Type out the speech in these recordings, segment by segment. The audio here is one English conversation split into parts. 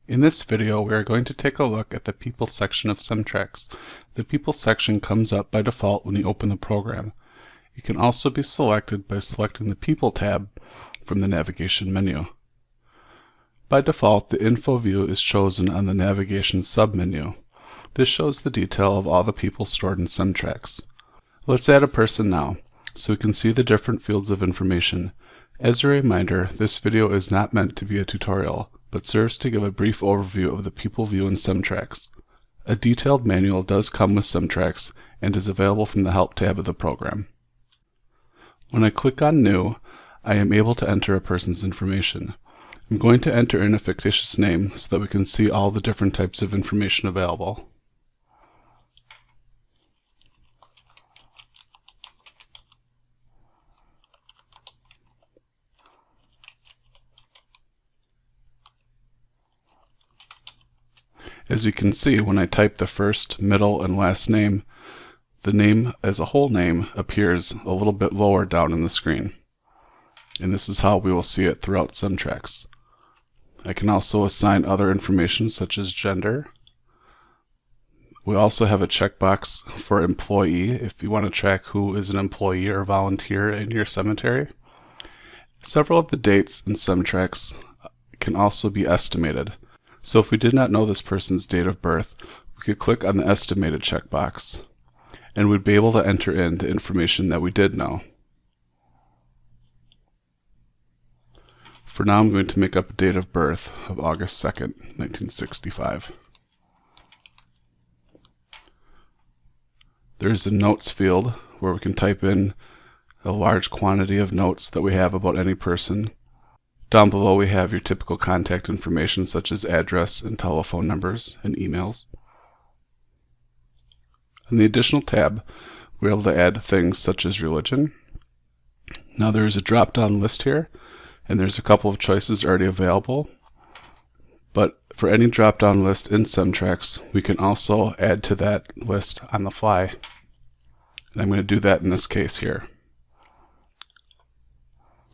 In this video, we are going to take a look at the People section of CemTrax. The People section comes up by default when you open the program. It can also be selected by selecting the People tab from the navigation menu. By default, the Info view is chosen on the navigation submenu. This shows the detail of all the people stored in CemTrax. Let's add a person now, so we can see the different fields of information. As a reminder, this video is not meant to be a tutorial, but serves to give a brief overview of the People view in CemTrax. A detailed manual does come with CemTrax and is available from the Help tab of the program. When I click on New, I am able to enter a person's information. I'm going to enter in a fictitious name so that we can see all the different types of information available. As you can see, when I type the first, middle, and last name, the name as a whole name appears a little bit lower down in the screen. And this is how we will see it throughout CemTrax. I can also assign other information such as gender. We also have a checkbox for employee if you want to track who is an employee or volunteer in your cemetery. Several of the dates in CemTrax can also be estimated. So if we did not know this person's date of birth, we could click on the estimated checkbox, and we'd be able to enter in the information that we did know. For now, I'm going to make up a date of birth of August 2nd, 1965. There's a notes field where we can type in a large quantity of notes that we have about any person. Down below we have your typical contact information such as address and telephone numbers and emails. In the additional tab, we're able to add things such as religion. Now there's a drop-down list here, and there's a couple of choices already available. But for any drop-down list in CemTrax, we can also add to that list on the fly. And I'm going to do that in this case here.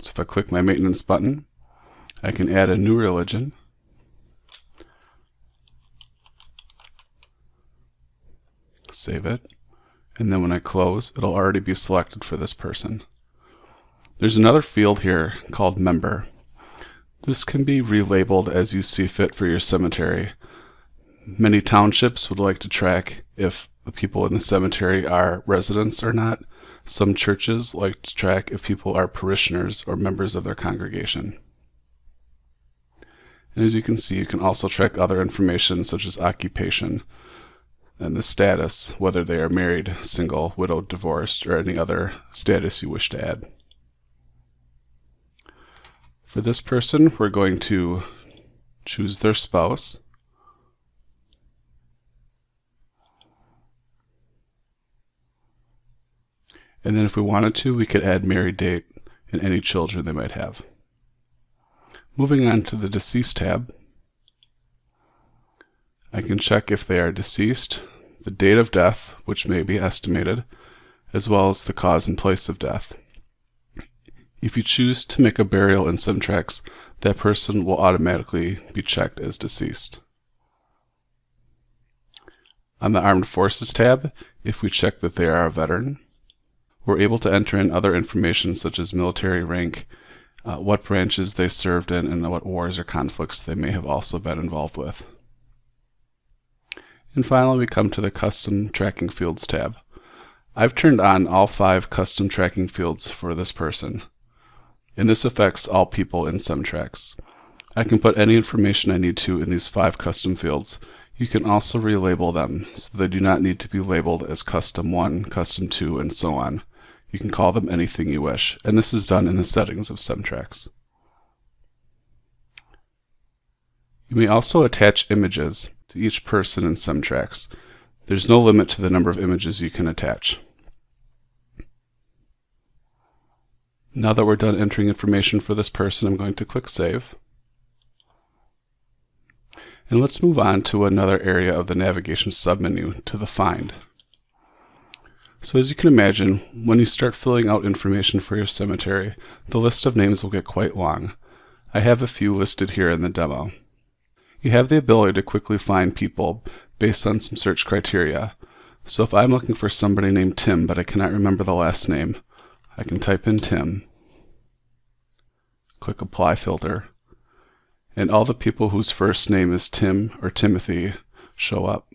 So if I click my maintenance button, I can add a new religion, save it, and then when I close, it'll already be selected for this person. There's another field here called Member. This can be relabeled as you see fit for your cemetery. Many townships would like to track if the people in the cemetery are residents or not. Some churches like to track if people are parishioners or members of their congregation. And as you can see, you can also track other information such as occupation and the status, whether they are married, single, widowed, divorced, or any other status you wish to add. For this person, we're going to choose their spouse. And then if we wanted to, we could add married date and any children they might have. Moving on to the Deceased tab, I can check if they are deceased, the date of death, which may be estimated, as well as the cause and place of death. If you choose to make a burial in CemTrax, that person will automatically be checked as deceased. On the Armed Forces tab, if we check that they are a veteran, we're able to enter in other information such as military rank, what branches they served in, and what wars or conflicts they may have also been involved with. And finally, we come to the Custom Tracking Fields tab. I've turned on all 5 custom tracking fields for this person, and this affects all people in CemTrax. I can put any information I need to in these 5 custom fields. You can also relabel them so they do not need to be labeled as Custom 1, Custom 2, and so on. You can call them anything you wish, and this is done in the settings of CemTrax. You may also attach images to each person in CemTrax. There's no limit to the number of images you can attach. Now that we're done entering information for this person, I'm going to click Save. And let's move on to another area of the navigation submenu, to the Find. So as you can imagine, when you start filling out information for your cemetery, the list of names will get quite long. I have a few listed here in the demo. You have the ability to quickly find people based on some search criteria. So if I'm looking for somebody named Tim, but I cannot remember the last name, I can type in Tim, click Apply Filter, and all the people whose first name is Tim or Timothy show up.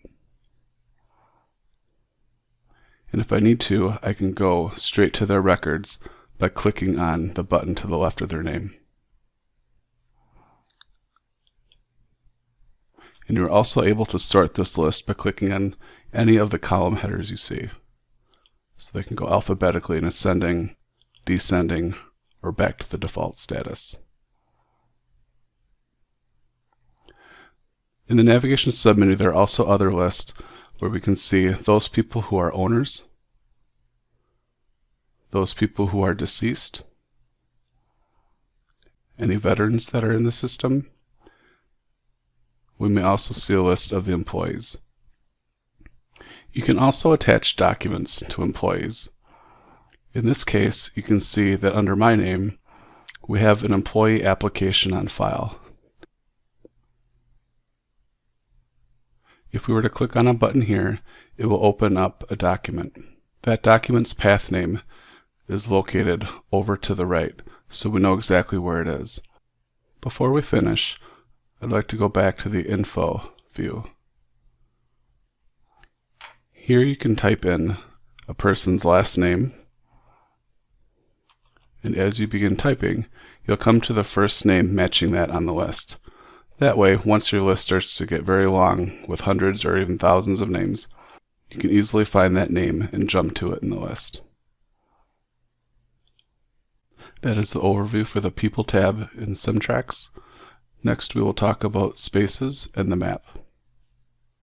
And if I need to, I can go straight to their records by clicking on the button to the left of their name. And you're also able to sort this list by clicking on any of the column headers you see. So they can go alphabetically in ascending, descending, or back to the default status. In the navigation submenu, there are also other lists where we can see those people who are owners, those people who are deceased, any veterans that are in the system. We may also see a list of the employees. You can also attach documents to employees. In this case, you can see that under my name, we have an employee application on file. If we were to click on a button here, it will open up a document. That document's path name is located over to the right, so we know exactly where it is. Before we finish, I'd like to go back to the Info view. Here you can type in a person's last name, and as you begin typing, you'll come to the first name matching that on the list. That way, once your list starts to get very long with hundreds or even thousands of names, you can easily find that name and jump to it in the list. That is the overview for the People tab in CemTrax. Next, we will talk about spaces and the map.